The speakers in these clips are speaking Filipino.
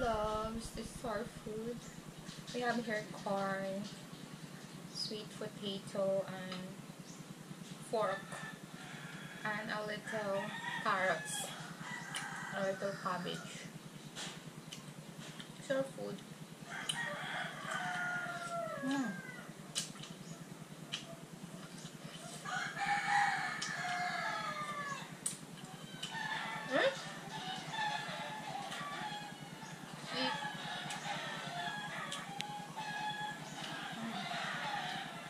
loves. This is our food. We have here corn, sweet potato, and fork, and a little carrots, a little cabbage. It's our food.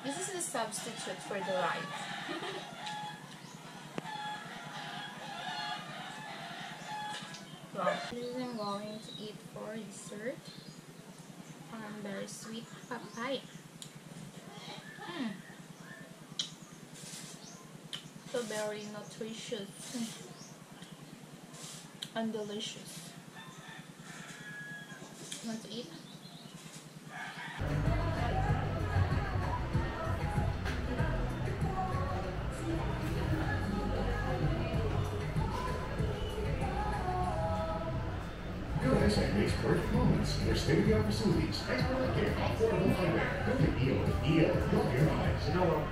This is the substitute for the rice. Wow. This is I'm going to eat for dessert. Very sweet papaya. So very nutritious and delicious. Want to eat? Essex makes perfect moments in their state-of-the-art facilities. Expert care, affordable hardware. Look at EL. Look your eyes. No.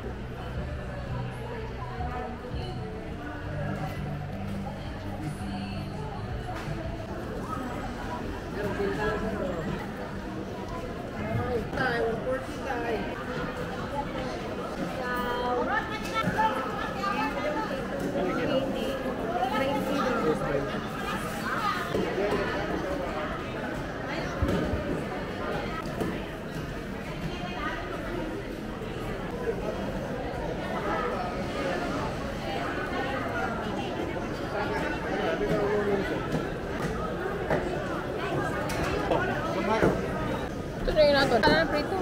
Ito na yun natin. Ano na prito?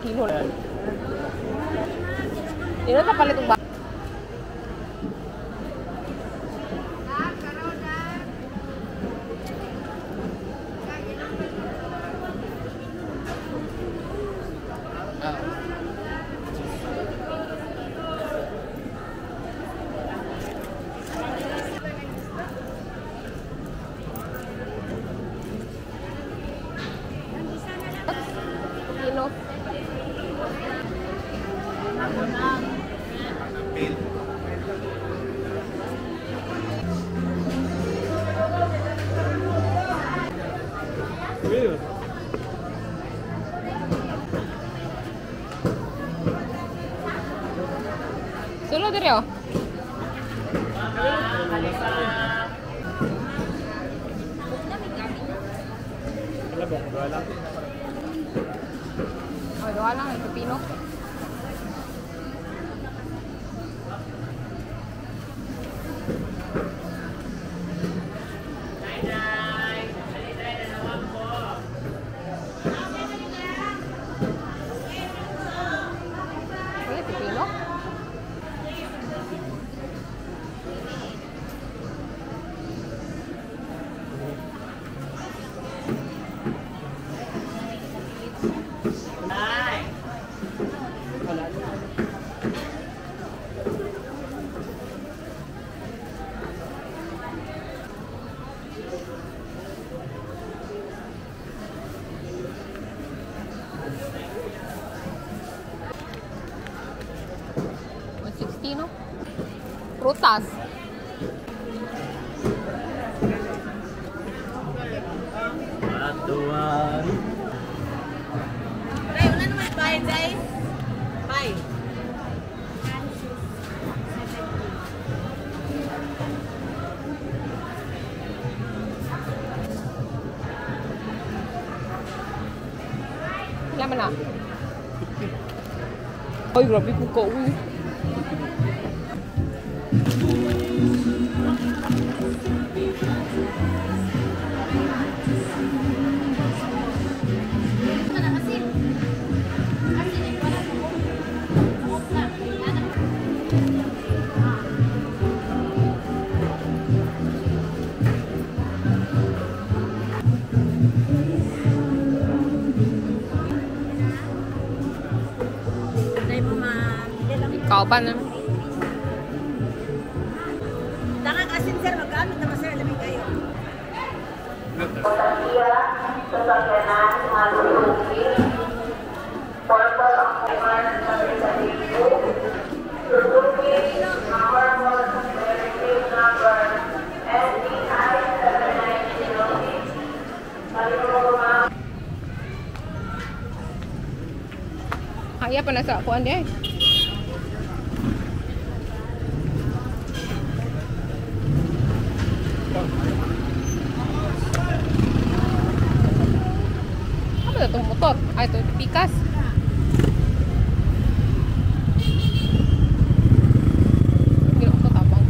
Kilo lang. Dito na palit yung kilo. Ayo. Oh, doa lang ang pipino. Oye, pipino. No? Prutas. Atuan. Ay, wala naman bayad, guys. Bye. Ilan man na? Ay, grabe po ka. Uy. Ikaw pa na. Tangang asin, sir. Magkamit naman, sir. Lamig kayo. Kaya pa na sa akuan di ay. Ano na itong motor? Ay, ito pikas. Hindi ako tapang.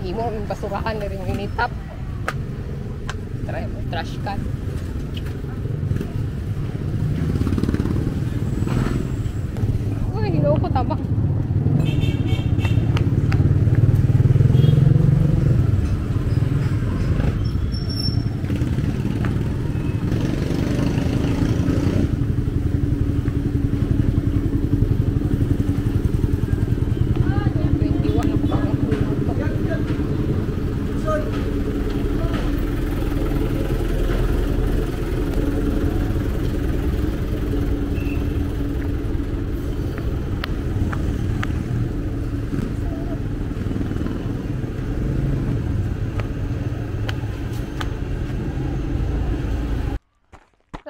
Hindi mo basurahan na rin yung initap. Try mo, trash can. Uy, hinaw ko tabak.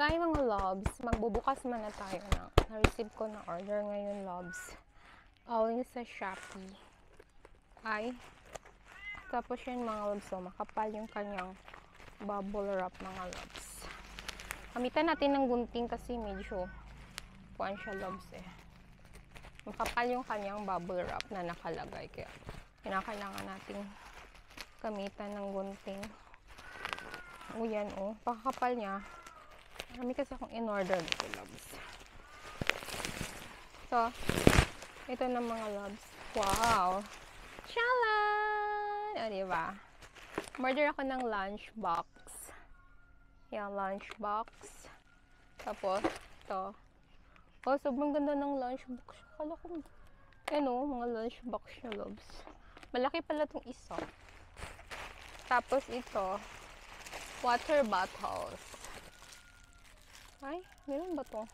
Hi mga loves, magbubukas man na tayo ng na-receive ko na order ngayon loves. Awing sa Shopee. Ay, tapos yun mga loves, so makapal yung kanyang bubble wrap mga loves. Gamitan natin ng gunting kasi medyo puwan siya loves eh. Makapal yung kanyang bubble wrap na nakalagay, kaya kinakailangan nating gamitan ng gunting. O yan o, pakakapal niya. Marami kasi akong in-order dito, loves. So, ito na mga loves. Wow! Chalan! O, diba? Order ako ng lunchbox. Yan, lunchbox. Tapos, ito. Oh, sobrang ganda ng lunchbox. Kala ko, ano, mga lunchbox niya, loves. Malaki pala itong isa. Tapos, ito. Water bottles. Ay, meron ba to?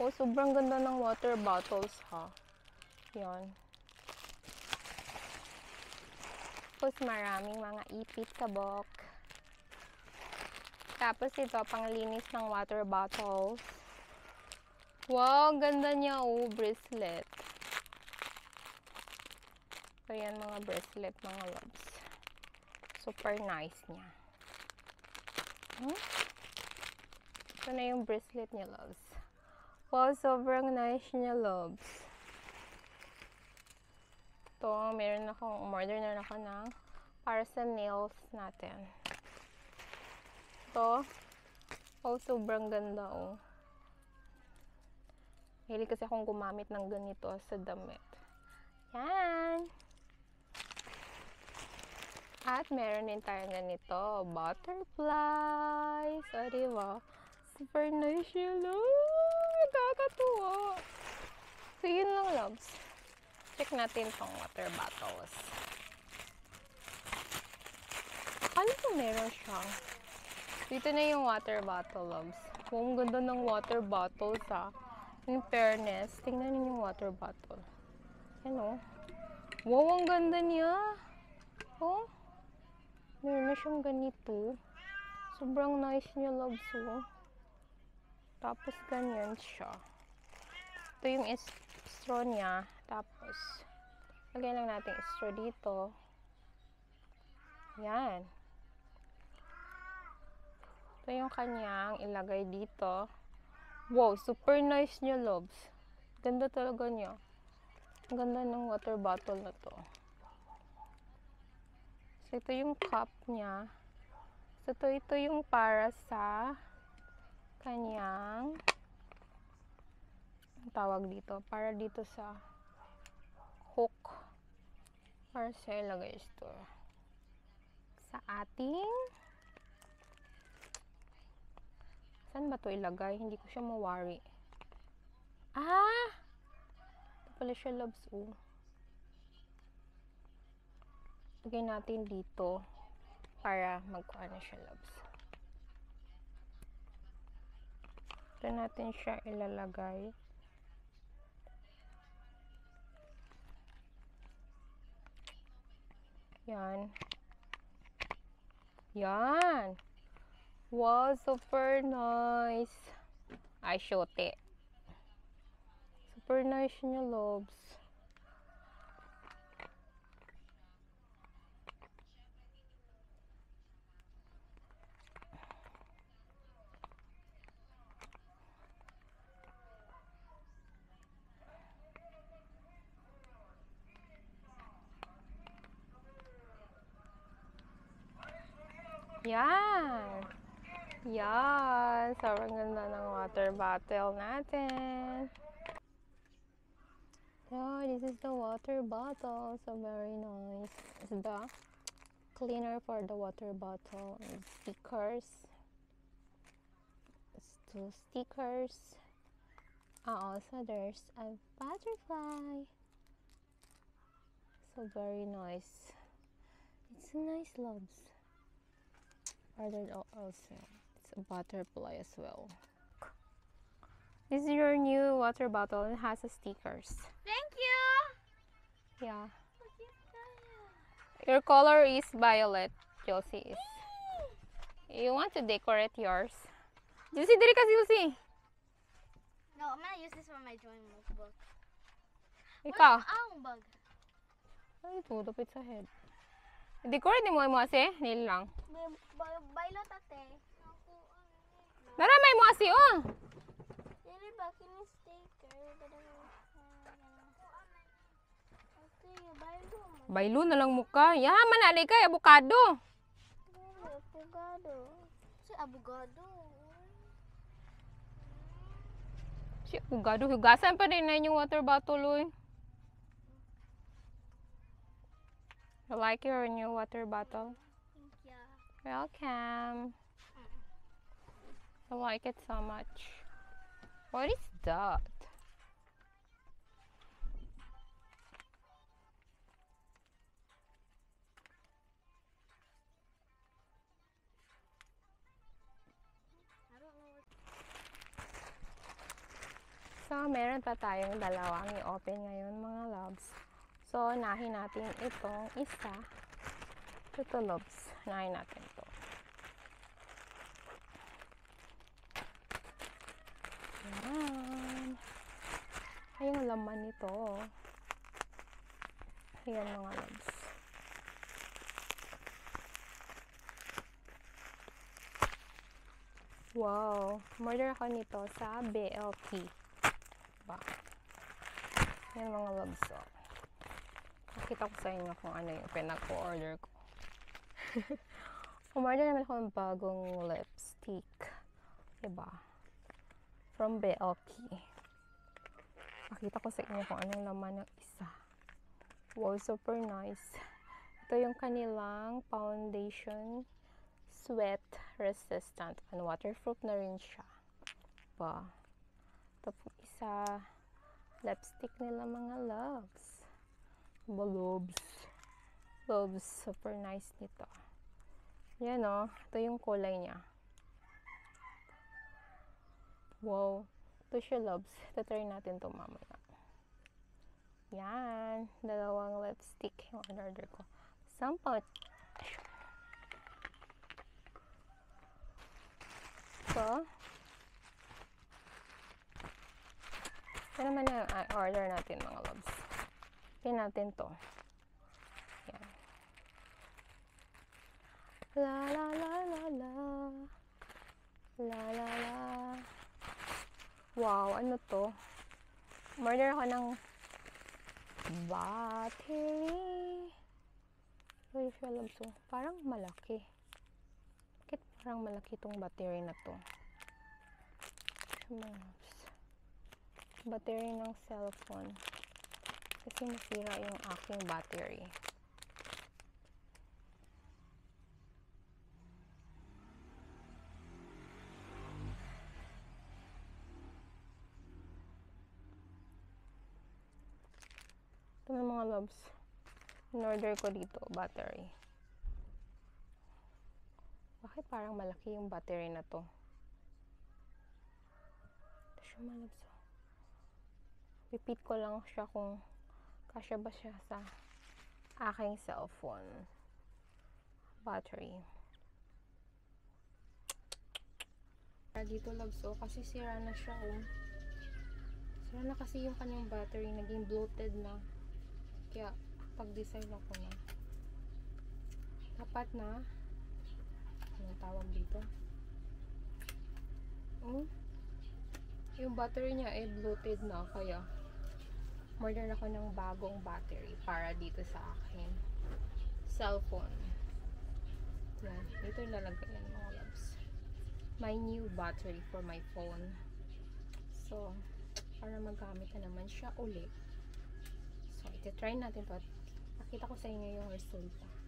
Oh, sobrang ganda ng water bottles, ha? Yan. Tapos maraming mga ipit kabok. Tapos ito, panglinis ng water bottles. Wow, ganda niya oh, bracelet. So yan mga bracelet mga loves. Super nice niya. Ito na yung bracelet niya loves. Wow, sobrang nice niya loves. Ito, meron akong umorder na ako ng para sa nails natin. Ito, oh, sobrang ganda oh. Hili kasi akong gumamit ng ganito sa damit. Yan! At meron din tayong ganito, butterflies. O, diba? Super nice yun. Nakakatuwa. So, yun lang, loves. Check natin tong water bottles. Ano kung meron siya? Dito na yung water bottle, loves. Oh, ang ganda ng water bottles, ha. In fairness, tingnan niyo yung water bottle. Yan, oh. Wow, ang ganda niya. Oh. Meron na siyang ganito. Sobrang nice niya, loves, oh. Tapos, ganyan siya. Ito yung straw niya. Tapos, lagyan lang natin straw dito. Yan. Ito yung kanyang ilagay dito. Wow, super nice niya, loves. Ganda talaga niya. Ang ganda ng water bottle na to. So, ito yung cup niya. So, ito yung para sa kanyang ang tawag dito. Para dito sa hook. Para sa ilagay ito. Sa ating saan ba ito ilagay? Hindi ko siya mawari. Ah! Ito pala siya, loves, oh. Lagay natin dito para magkuha na siya, loves. Ito natin siya ilalagay. Yan. Yan! Wow, super nice. I shot it. Super nice niya, loves. Yan! Yan! Sobrang ganda ng water bottle natin. So, this is the water bottle. So, very nice. It's the cleaner for the water bottle. And stickers. It's 2 stickers. Also, there's a butterfly. So, very nice. It's a nice, loves. Ordered also. It's a butterfly as well. This is your new water bottle. It has a stickers. Thank you! Yeah. Your color is violet, Josie is. You want to decorate yours? Josie, diri ka, Josie. No, I'm gonna use this for my drawing notebook. Ikaw. Ang bag. Ay, ito, dapit sa head. Decorate mo mo kasi, nil lang. Bailo tate. Naramay mo kasi, oh. Dili ba kini sticker? Baylo na lang muka. Yaman na kay avocado. Abogado. Si abogado. Si avocado, hugasan pa rin na yung water bottle, oy. You like your new water bottle? Thank you. Welcome. I like it so much. What is that? So, meron pa tayong dalawang i-open ngayon, mga loves. So, nahin natin itong isa. Ito, loves. Nahin natin to. Ayan. Ay, yung laman nito. Ayan, mga loves. Wow. Order ako nito sa BLP. Diba? Ayan, mga loves. Oh. Nakita ko sa inyo kung ano yung pinag-order ko. Umorder naman ako ng bagong lipstick. Diba? From BLP. Nakita ko sa inyo kung anong laman ng isa. Wow, super nice. Ito yung kanilang foundation, sweat resistant, and waterproof na rin siya. Diba? Ito po isa, lipstick nila, mga loves. Diba, loves? Loves, super nice nito. Yan o, ito yung kulay niya. Wow, ito siya, loves. Ito-try natin ito mamaya. Yan, dalawang lipstick yung order ko. Sample. So, ito naman yung order natin, mga loves. Pin natin to. Yan. La la la la la. La la la. Wow, ano to? Order ako ng battery. Uy, siya, loves. So, parang malaki. Bakit parang malaki itong battery na to? Battery ng cellphone. Kasi nasira yung aking battery. Ito na, mga loves. In-order ko dito, battery. Bakit parang malaki yung battery na to? Ito siya, mga loves. Repeat ko lang siya kung kasya ba siya sa aking cellphone. Battery. Dito, loves, oh, kasi sira na siya, oh. Sira na kasi yung kanyang battery. Naging bloated na. Kaya, pag-design ako na. Dapat na. Anong tawag dito? Yung battery niya ay bloated na. Kaya, order ako ng bagong battery para dito sa akin cellphone. Yan. Dito ilalagay yan, mga loves. My new battery for my phone. So, para magamit na naman siya ulit. So, iti-try natin to. Pakita ko sa inyo yung resulta.